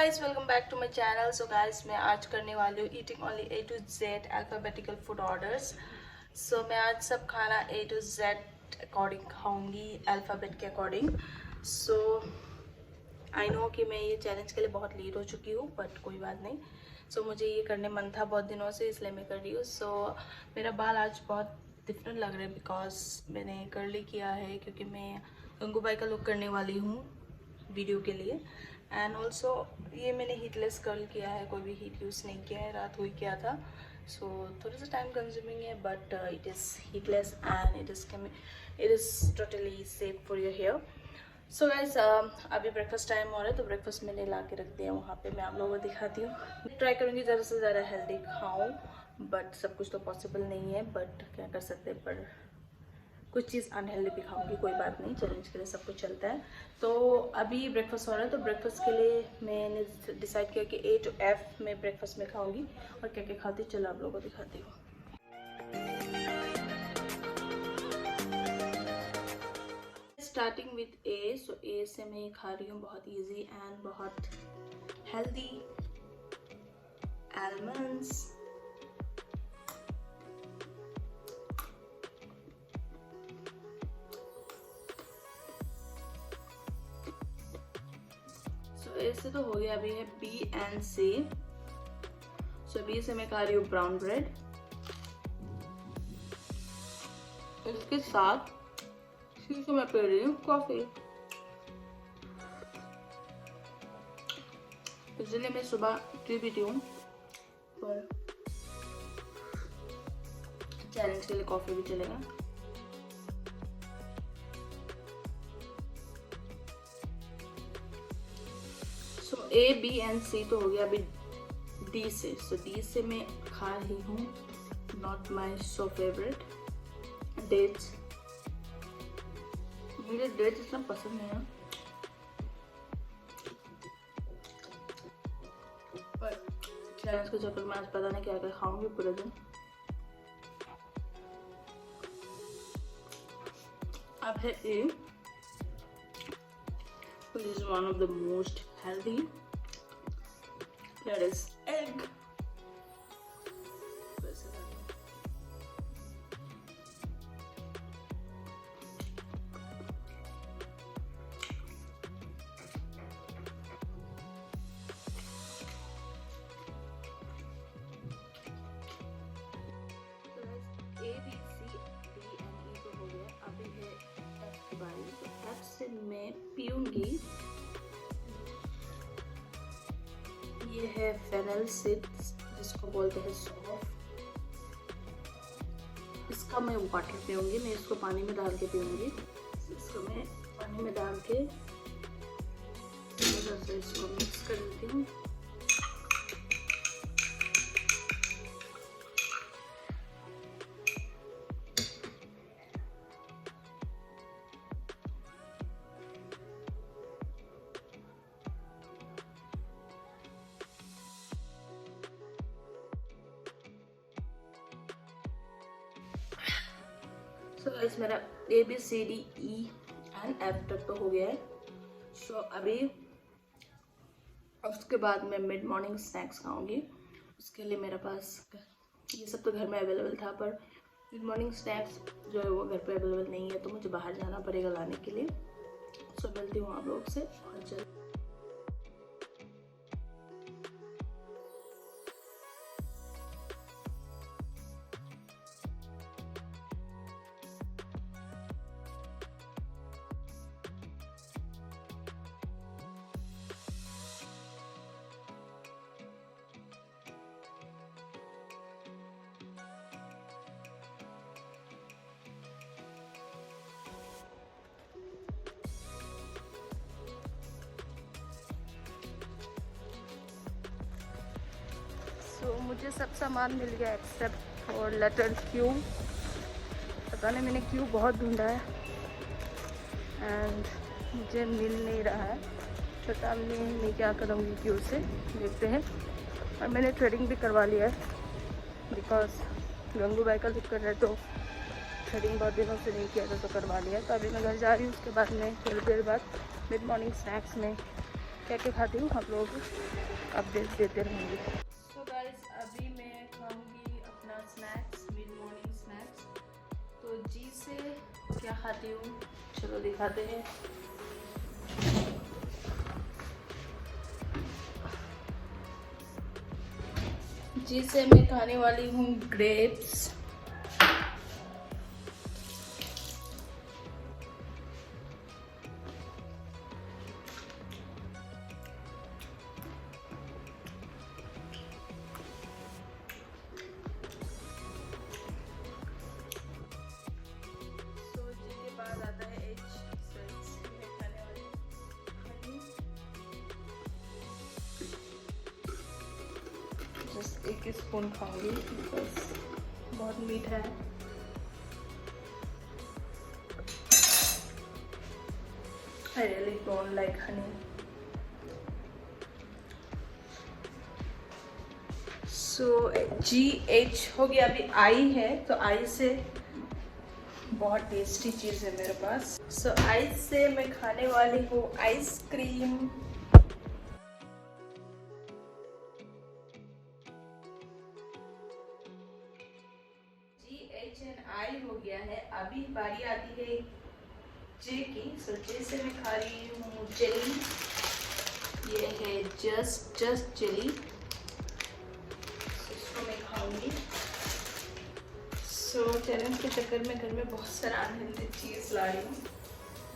Guys, welcome back to my channel. So guys, मैं आज करने वाली हूँ eating only A to Z alphabetical food orders. So मैं आज सब खाना A to Z अकॉर्डिंग खाऊंगी, अल्फ़ाबेट के अकॉर्डिंग। सो आई नो कि मैं ये चैलेंज के लिए बहुत लेट हो चुकी हूँ, बट कोई बात नहीं। सो मुझे ये करने मन था बहुत दिनों से, इसलिए मैं कर रही हूँ। सो मेरा बाल आज बहुत डिफरेंट लग रहा है बिकॉज मैंने कर्ली किया है, क्योंकि मैं गंगूबाई का लुक करने वाली हूँ वीडियो के लिए। एंड ऑल्सो ये मैंने हीटलेस कर्ल किया है, कोई भी हीट यूज़ नहीं किया है, रात हुई किया था। सो थोड़ा सा टाइम कंज्यूमिंग है, but it is heatless and it is totally safe for your hair. So guys, अभी ब्रेकफास्ट टाइम हो रहा है, तो ब्रेकफास्ट मैंने ला के रख दिया वहाँ पे। मैं आप लोगों को दिखाती हूँ। मैं ट्राई करूँगी ज़्यादा से ज़्यादा हेल्दी खाऊँ, बट सब कुछ तो पॉसिबल नहीं है, बट क्या कर सकते हैं। पर कुछ चीज़ अनहेल्दी भी खाऊंगी, कोई बात नहीं, चैलेंज के लिए सब कुछ चलता है। तो अभी ब्रेकफास्ट हो रहा है, तो ब्रेकफास्ट के लिए मैंने डिसाइड किया कि A to F में ब्रेकफास्ट में खाऊंगी। और क्या क्या खाती, चलो आप लोगों को दिखाती हूँ। Starting with A। So A से मैं खा रही हूँ बहुत इजी एंड बहुत हेल्दी आलमंड्स। ऐसे तो हो गया। अभी है B and C। So B से मैं खा रही हूँ ब्राउन ब्रेड। इसके साथ C से मैं पी रही हूँ कॉफी। इसलिए मैं सुबह टी पीती हूँ, पर चैलेंज के लिए कॉफी भी चलेगा। सो A, B and C तो हो गया। अभी D से। सो D से मैं खा रही हूँ not my so favourite dates. मुझे डेट्स इतना पसंद नहीं है, पर चैलेंज के चक्कर में आज पता नहीं क्या क्या खाऊंगी पूरे दिन। अब है A, which is one of the most healthy, that is egg। A, B, C, D and E तो हो गया। अभी है F की बारी। तो F से मैं पीऊंगी, ये है फेनल सीड्स, जिसको बोलते हैं सौंफ। इसका मैं वाटर पीऊंगी, मैं इसको पानी में डाल के पीऊंगी। इसको मैं पानी में डाल के इसको मिक्स कर देती हूँ। सो गाइस, मेरा A, B, C, D, E and F तक तो हो गया है। सो अभी उसके बाद मैं मिड मॉर्निंग स्नैक्स खाऊंगी। उसके लिए मेरे पास ये सब तो घर में अवेलेबल था, पर मिड मॉर्निंग स्नैक्स जो है वो घर पे अवेलेबल नहीं है, तो मुझे बाहर जाना पड़ेगा लाने के लिए। सो मिलती हूँ आप लोग से और चल। तो मुझे सब सामान मिल गया एक्सेप्ट और लेटर क्यू। पता नहीं मैंने क्यू बहुत ढूंढा है एंड मुझे मिल नहीं रहा है। पता नहीं मैं क्या करूँगी क्यू से, देखते हैं। और मैंने थ्रेडिंग भी करवा लिया है, बिकॉज गंगूबाई का लुक कर रहे, तो थ्रेडिंग बहुत दिनों से नहीं किया था, तो करवा लिया। तो अभी मैं घर जा रही हूँ। उसके बाद में थोड़ी देर बाद मिड मॉर्निंग स्नैक्स में क्या क्या खाती हूँ आप लोगों को अपडेट देते रहेंगे। सो गाइस अभी मैं खाऊंगी अपना स्नैक्स, मिड मॉर्निंग स्नैक्स। तो जी से क्या खाती हूँ चलो दिखाते हैं। जी से मैं खाने वाली हूँ ग्रेप्स। जस्ट एक स्पून खाऊंगी बिकॉज बहुत मीठा है। आई really don't like Honey. So GH हो गया, अभी आई है तो आई से बहुत टेस्टी चीज़ है मेरे पास। सो आई से मैं खाने वाली हूँ आइसक्रीम। GHNI हो गया है, अभी बारी आती है जे की। सो जे से मैं खा रही हूँ जेली। ये है जस्ट जेली, इसको मैं खाऊंगी। सो चैलेंज के चक्कर में घर में बहुत सारा अनहेल्दी चीज़ ला रही हूँ,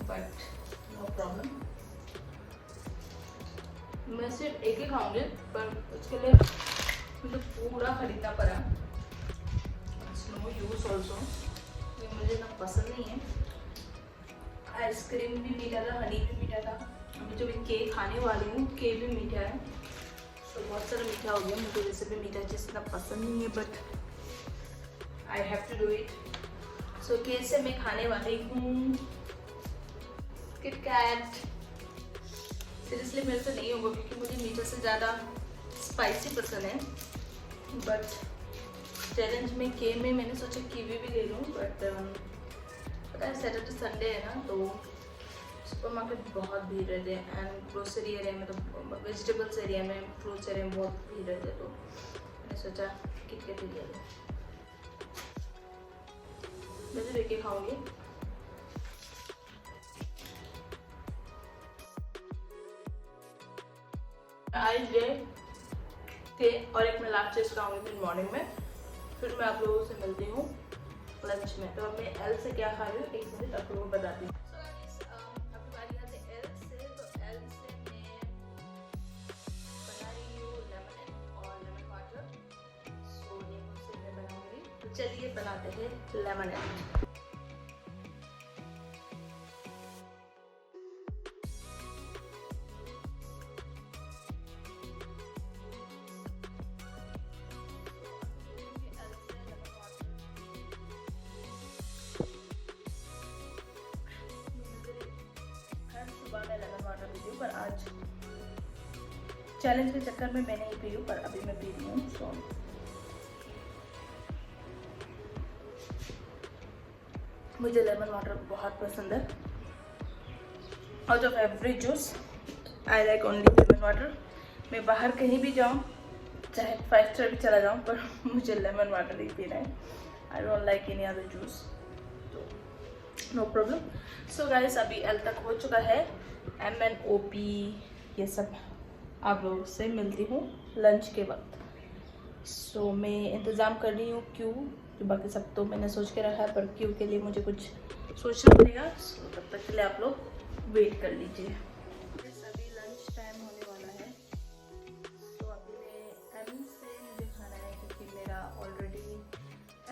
बट नो प्रॉब्लम। मैं सिर्फ एक ही खाऊंगी, पर उसके लिए मुझे पूरा खरीदना पड़ा। नो यूज ऑल्सो, मुझे ना पसंद नहीं है। आइसक्रीम भी मीठा था, हनी भी मीठा था। अभी जो मैं केक खाने वाली हूँ केक भी मीठा है। तो बहुत सारा मीठा हो गया। मुझे वैसे भी मीठा चीज़ इतना पसंद नहीं है, but I have to do it. So cake से मैं खाने वाली हूँ किटकैट। सीरियसली मेरे से नहीं होगा क्योंकि मुझे मीठा से ज़्यादा स्पाइसी पसंद है। बट चैलेंज में के में मैंने सोचा कीवी भी ले लूँ, बट पता है सैटरडे संडे है ना, तो सुपर मार्केट बहुत भीड़ रहते हैं। एंड ग्रोसरी एरिया में, तो वेजिटेबल्स एरिया में, फ्रूट्स एरिया में बहुत भीड़ रहते हैं। तो मैंने सोचा किटकैट ही ले लूँ। वैसे लेके खाऊंगी। आज डे थे और एक मैं लास्ट चीज खाऊंगी फिर मॉर्निंग में। फिर मैं आप लोगों से मिलती हूँ लंच में। तो अब मैं एल से क्या खा रही हूँ एक मिनट आप लोगों को बताती हूँ। अभी बारी आती है एल से। तो एल से मैं बना रही हूँ लेमन और लेमन वाटर। सो नींबू से मैं बनाऊंगी। तो चलिए बनाते हैं लेमन। सुबह मैं लेमन वाटर पीती हूँ, पर आज चैलेंज के चक्कर में मैं नहीं पी हूँ, पर अभी मैं पी रही हूँ। सो मुझे लेमन वाटर बहुत पसंद है। Out of every juice I like only lemon water. मैं बाहर कहीं भी जाऊँ, चाहे 5 स्टार भी चला जाऊँ, पर मुझे लेमन वाटर ही पीना है। I don't like any other juice, तो नो प्रॉब्लम। सो गाइस अभी एल तक हो चुका है। MNOP ये सब आप लोगों से मिलती हूँ लंच के वक्त। सो मैं इंतज़ाम कर रही हूँ क्यों, जो बाकी सब तो मैंने सोच के रखा है, पर क्यों के लिए मुझे कुछ सोचना पड़ेगा। सो तब तक के लिए आप लोग वेट कर लीजिए। अभी लंच टाइम होने वाला है। तो अभी मैं एम से मुझे खाना है क्योंकि मेरा ऑलरेडी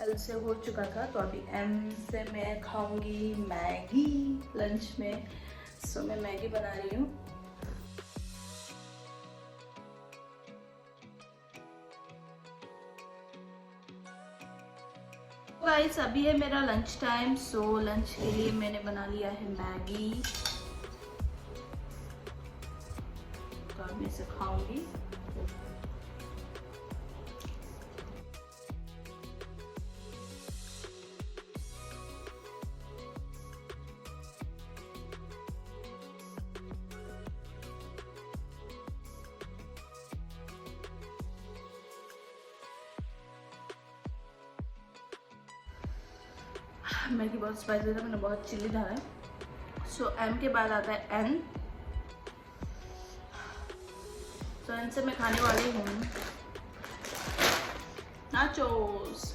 एल से हो चुका था। तो अभी एम से मैं खाऊंगी मैगी लंच में। सो मैं मैगी बना रही हूँ। गाइस अभी है मेरा लंच टाइम। सो लंच के लिए मैंने बना लिया है मैगी। तो अब मैं इसे खाऊंगी। मैगी बहुत स्पाइसी था, मैंने बहुत चिली डाला है। सो एम के बाद आता है एन। सो एन से मैं खाने वाली हूँ नाचोस।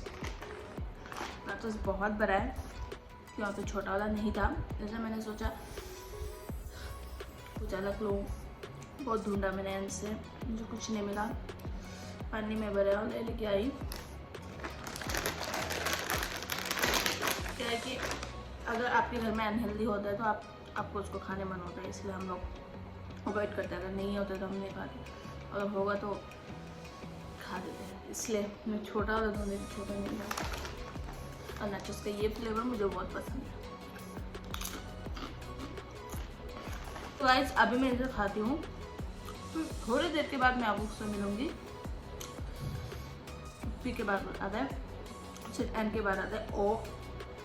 नाचोस बहुत बड़ा है, यहाँ पे छोटा वाला नहीं था, जैसे मैंने सोचा कुछ अलग लूँ। बहुत ढूंढा मैंने एन से, मुझे कुछ नहीं मिला। पानी में भरा और लेके आई। क्या है कि अगर आपके घर में अनहेल्दी होता है तो आपको उसको खाने मन होता है, इसलिए हम लोग अवॉइड करते हैं। अगर नहीं होता तो हम नहीं खाते, अगर होगा तो खा देते हैं। इसलिए मैं छोटा वाला धोने छोटा नहीं था। और नाचोस का ये फ्लेवर मुझे बहुत पसंद है। तो गाइस अभी मैं इसे खाती हूँ, तो थोड़ी देर के बाद मैं आपसे मिलूँगी। पी के बाद आता है, फिर एन के बाद आता है ओ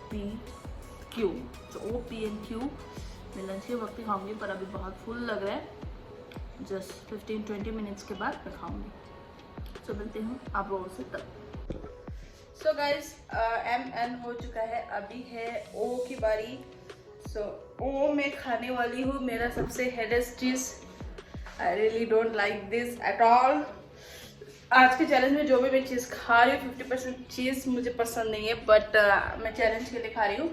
पी क्यू। तो ओ पी एन क्यू मैं लंच के वक्त ही खाऊंगी, पर अभी बहुत फुल लग रहा है। जस्ट 15-20 मिनट्स के बाद मैं खाऊंगी। सो मिलते हूँ आप लोगों से तब। सो गाइस एम एन हो चुका है, अभी है ओ की बारी। सो ओ मैं खाने वाली हूँ मेरा सबसे हेडेस्ट चीज़। I really don't like this at all. आज के चैलेंज में जो भी मैं चीज़ खा रही हूँ 50% चीज़ मुझे पसंद नहीं है, बट मैं चैलेंज के लिए खा रही हूँ।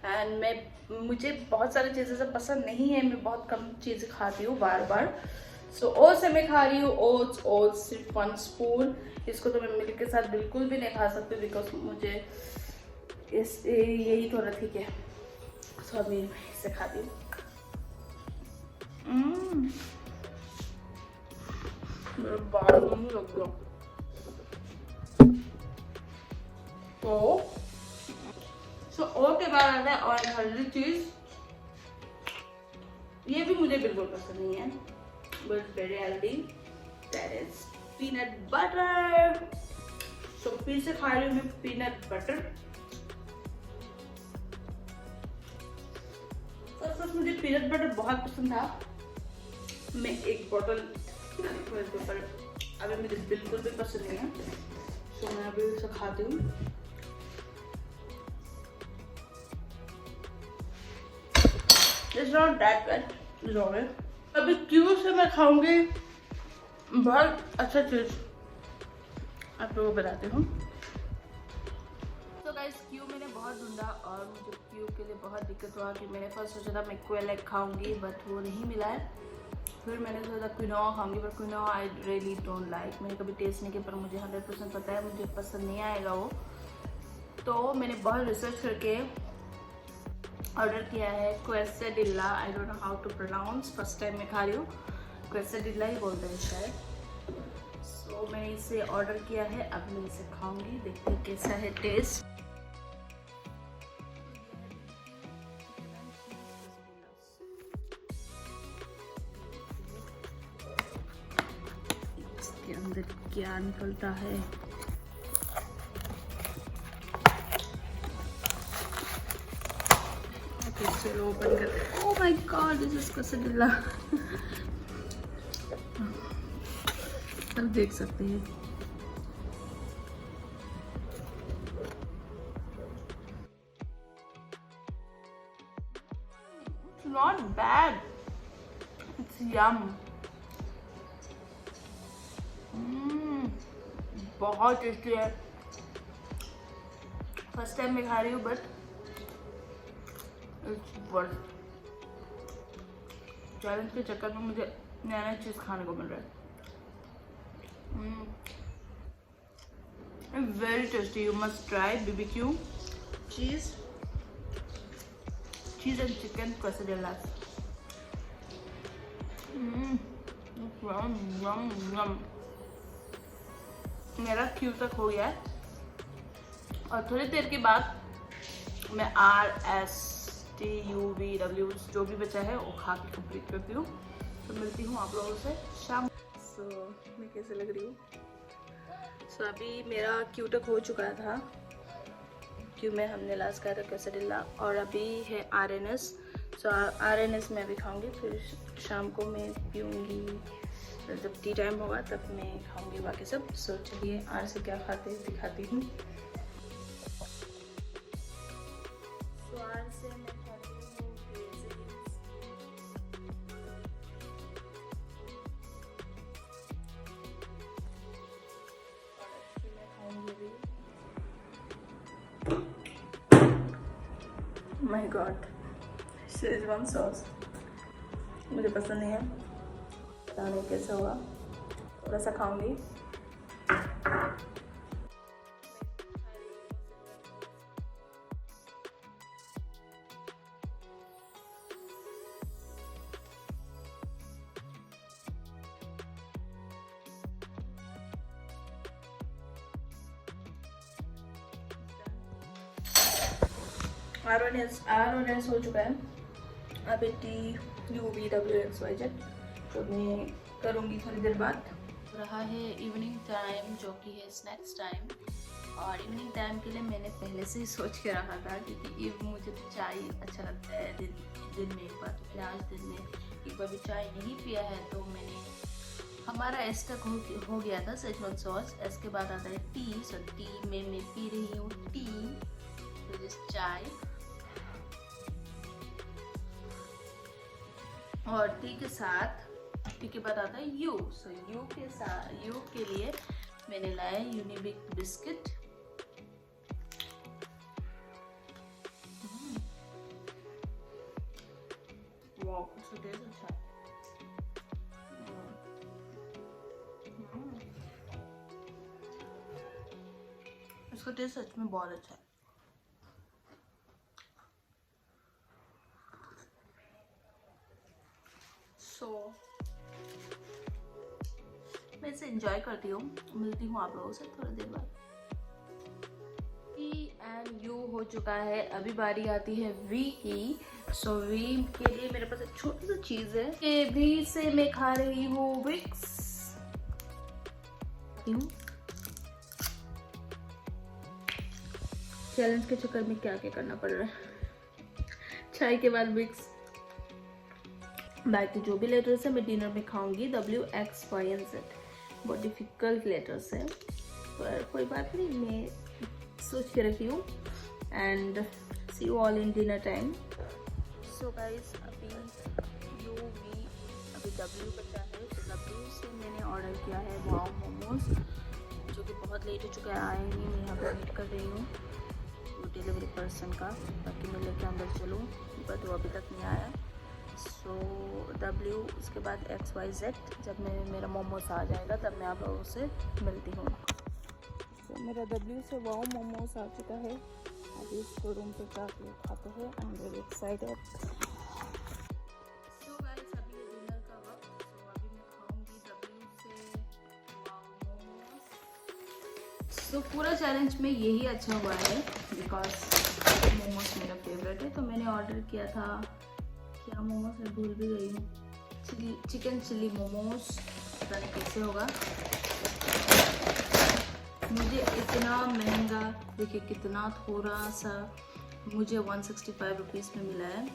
एंड मुझे बहुत सारी चीज़ें सब पसंद नहीं है, मैं बहुत कम चीज़ें खाती हूँ बार बार। सो ओ से मैं खा रही हूँ ओट्स सिर्फ 1 स्पून। इसको तो मैं मिल्क के साथ बिल्कुल भी नहीं खा सकती, बिकॉज मुझे यही थोड़ा ठीक है। सो अभी मैं इसे खाती हूँ। मेरे बाल नहीं लग गया। सो ओ के बाद आता है और हेल्दी चीज। ये भी मुझे बिल्कुल पसंद नहीं है, but very healthy, that is peanut butter. So फिर से खा रही हूँ मैं पीनट बटर। सच मुझे पीनट बटर बहुत पसंद था। मैं एक बॉटल पर अभी मुझे बिल्कुल भी पसंद नहीं है, तो मैं अभी उसे खाती हूँ। It's not that bad, it's alright. अभी क्यू से मैं खाऊंगी बहुत अच्छा चीज, आप लोगों को बताती हूँ। तो गाइस क्यू मैंने बहुत ढूंढा और मुझे क्यू के लिए बहुत दिक्कत हुआ कि मैंने फर्स्ट सोचा था मैं क्वेल एग खाऊंगी, बट वो नहीं मिला है। फिर मैंने सोचा क्विनोआ खाऊंगी, पर quinoa I really don't like. मैंने कभी टेस्ट नहीं किया, पर मुझे 100% पता है मुझे पसंद नहीं आएगा वो। तो मैंने बहुत रिसर्च करके ऑर्डर किया है quesadilla. I don't know how to pronounce, first time मैं खा रही हूँ। क्वेसेडिल्ला ही बोलते हैं शायद। सो मैंने इसे ऑर्डर किया है, अब मैं इसे खाऊंगी, देखते हैं कैसा है टेस्ट। इसके अंदर क्या निकलता है? चलो ओपन कर। Oh my God, this is quesadilla. अब देख सकते हैं। It's not bad. It's yum. बहुत टेस्टी है। फर्स्ट टाइम मैं खा रही हूँ, बट चैलेंज के चक्कर में मुझे नया नया चीज़ खाने को मिल रहा है। Very tasty, you must try BBQ cheese and chicken quesadilla. मेरा क्यू तक हो गया है और थोड़ी देर के बाद मैं RSTUVW जो भी बचा है वो खा के कंप्लीट करती हूँ। तो मिलती हूँ आप लोगों से शाम। मैं कैसे लग रही हूँ? अभी मेरा क्यू तक हो चुका था, क्यू में हमने लास्ट खाया था क्वेसेडिल्ला, और अभी है RNS। RNS में अभी खाऊंगी, फिर शाम को मैं पीऊँगी, जब टी टाइम होगा तब मैं खाऊंगी बाकी सब। चलिए आर से क्या खाते हैं दिखाती हूँ। माय गॉड, शेजवान सॉस मुझे पसंद नहीं है, पता नहीं कैसा होगा, थोड़ा सा खाऊंगी। ROS हो चुका है। अभी TUVWXYZ तो मैं करूँगी थोड़ी देर बाद। रहा है इवनिंग टाइम जो कि है स्नैक्स टाइम, और इवनिंग टाइम के लिए मैंने पहले से ही सोच के रखा था क्योंकि मुझे तो चाय अच्छा लगता है दिन में एक बार, तो मैंने आज दिन में एक बार भी चाय नहीं पिया है, तो मैंने हमारा एस तक हो गया था शेजवान सॉस। इसके बाद आता है टी, सो टी में मैं पी रही हूँ टी, चाय, और टी के साथ टी के बाद आता है यू। सो यू के साथ, यू के लिए मैंने लाया यूनिबिक बिस्किट। वाओ, इसका टेस्ट अच्छा है। इसका टेस्ट सच में बहुत अच्छा है। मैं इसे एंजॉय करती हूँ। मिलती हूँ आप लोगों से थोड़ी देर बाद। टी एंड यू हो चुका है, अभी बारी आती है वी की। सो वी के लिए मेरे पास एक छोटी सी चीज है। वी से मैं खा रही हूँ विक्स। चैलेंज के चक्कर में क्या क्या करना पड़ रहा है। चाय के बाद विक्स। बाकी जो भी लेटर्स है मैं डिनर में खाऊंगी। WXYZ बहुत डिफिकल्ट लेटर्स है, पर कोई बात नहीं, मैं सोच के रखी हूँ। And see you all in dinner time. So guys, अभी W बचा है, तो W से मैंने ऑर्डर किया है वाओ मोमोज, जो कि बहुत लेट हो चुका है, आए नहीं। मैं यहाँ पर वेट कर रही हूँ डिलीवरी पर्सन का, ताकि मैं लेके अंदर चलूँ, बट वो अभी तक नहीं आया। सो W, उसके बाद XYZ। जब मेरा मोमोस आ जाएगा तब मैं आप लोगों से मिलती हूँ। सो मेरा W से वाओ मोमोस आ चुका है। अभी इसको रूम पे जाके खाते हैं। I am very excited. So guys, अभी डिनर का वक्त। सो अभी मैं खाऊंगी W से वाओ मोमोस। सो पूरा चैलेंज में यही अच्छा हुआ है बिकॉज मोमोस मेरा फेवरेट है। तो मैंने ऑर्डर किया था, क्या मोमोस मैं भूल भी गई हूँ, चिकन चिली मोमोज। पता नहीं कैसे होगा। मुझे इतना महंगा, देखिए कितना थोड़ा सा, मुझे 165 रुपीज़ में मिला है।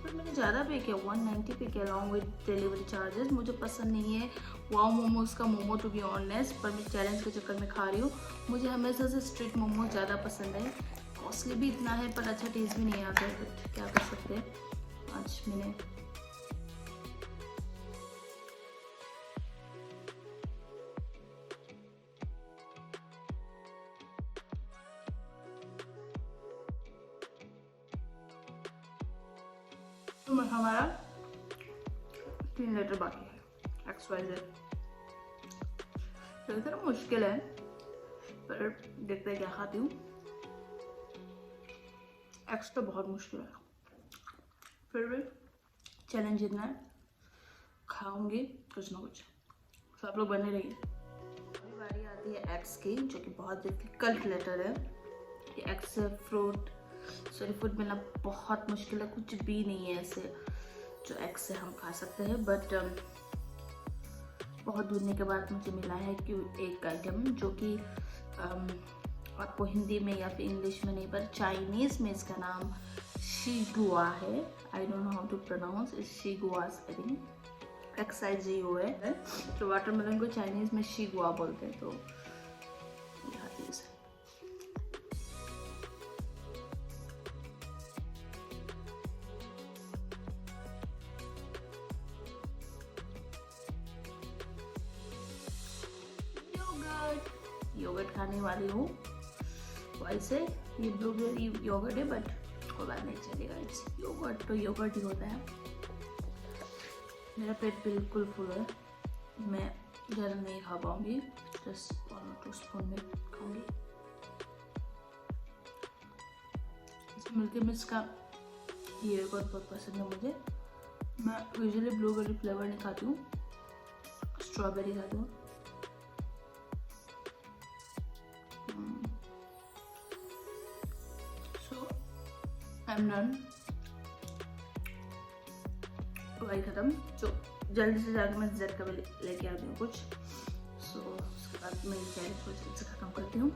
पर मैंने ज़्यादा पे किया, 190 पे किया अलॉन्ग विद डिलीवरी चार्जेस। मुझे पसंद नहीं है वाओ मोमोज का मोमो टू बी ऑनेस्ट, पर मैं चैलेंज के चक्कर में खा रही हूँ। मुझे हमेशा से स्ट्रीट मोमो ज़्यादा पसंद है। कॉस्टली भी इतना है पर अच्छा टेस्ट भी नहीं आता है, बट क्या कर सकते हैं। आज मैंने तो हमारा 3 लेटर बाकी है XYZ। तो इतना मुश्किल है, पर देखते हैं क्या खाती हूँ। X तो बहुत मुश्किल है, फिर भी चैलेंज इतना है, खाऊंगी कुछ ना कुछ। तो आप लोग बने रहिए। अभी बारी आती है X की, जो कि बहुत डिफिकल्ट लेटर है। कि X से फ्रूट मिलना बहुत मुश्किल है, कुछ भी नहीं है ऐसे जो X से हम खा सकते हैं। बट बहुत ढूंढने के बाद मुझे मिला है कि एक आइटम जो कि आपको हिंदी में या फिर इंग्लिश में नहीं, पर चाइनीज़ में इसका नाम शीगुआ है। I don't know how to pronounce it. Xigua spelling XIGO है। तो वाटरमेलन को चाइनीज़ में शीगुआ बोलते हैं। तो योगर्ट खाने वाली हूँ। वैसे ये ब्लूबेरी योगर्ट है बट कोई बात नहीं चलेगा, इट्स योगर्ट तो योगर्ट ही होता है। मेरा पेट बिल्कुल फुल है, मैं ज़्यादा नहीं खा पाऊँगी, जस्ट 1 और 2 स्पून में खाऊँगी। मिल्की मिस्ट का ये बहुत पसंद है मुझे। मैं यूजुअली ब्लूबेरी फ्लेवर नहीं खाती हूँ, स्ट्रॉबेरी खाती हूँ। सो आई एम डन, वही ख़त्म। जो जल्दी से जाकर मैं जेड का भी लेके आती हूँ कुछ। सो उसके बाद मैं चैलेंज को जल्दी से ख़त्म करती हूँ।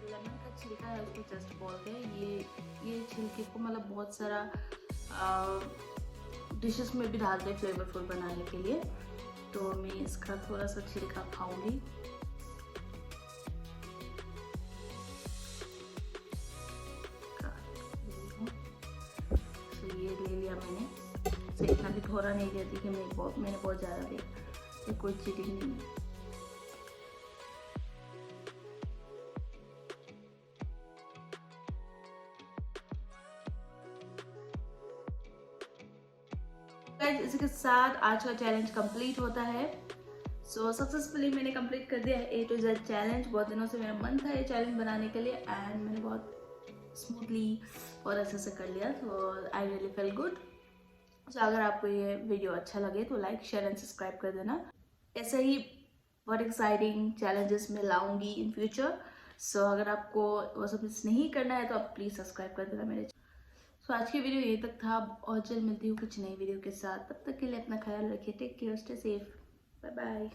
लेमन का छिलका है उसको जस्ट बोलते हैं। ये छिलके को मतलब बहुत सारा डिशेस में भी डालते हैं फ्लेवरफुल बनाने के लिए, तो मैं इसका थोड़ा सा छिलका खाऊंगी। तो ये ले लिया मैंने, तो इतना भी थोड़ा नहीं दिया थी कि मैंने बहुत ज़्यादा दिया, तो कोई चीटिंग नहीं है। इसी के साथ आज का चैलेंज कंप्लीट होता है। सो सक्सेसफुली मैंने कंप्लीट कर दिया है A to Z चैलेंज। बहुत दिनों से मेरा मन था ये चैलेंज बनाने के लिए एंड मैंने बहुत स्मूथली और अच्छे से कर लिया, तो आई रियली फील गुड। सो अगर आपको ये वीडियो अच्छा लगे तो लाइक शेयर एंड सब्सक्राइब कर देना। ऐसे ही बहुत एक्साइटिंग चैलेंजेस मैं लाऊंगी इन फ्यूचर। सो अगर आपको वो सब मिस नहीं करना है तो आप प्लीज़ सब्सक्राइब कर देना मेरे। सो आज की वीडियो यहीं तक था, और जल्द मिलती हूँ कुछ नई वीडियो के साथ। तब तक के लिए अपना ख्याल रखिए, take care, stay safe, bye bye.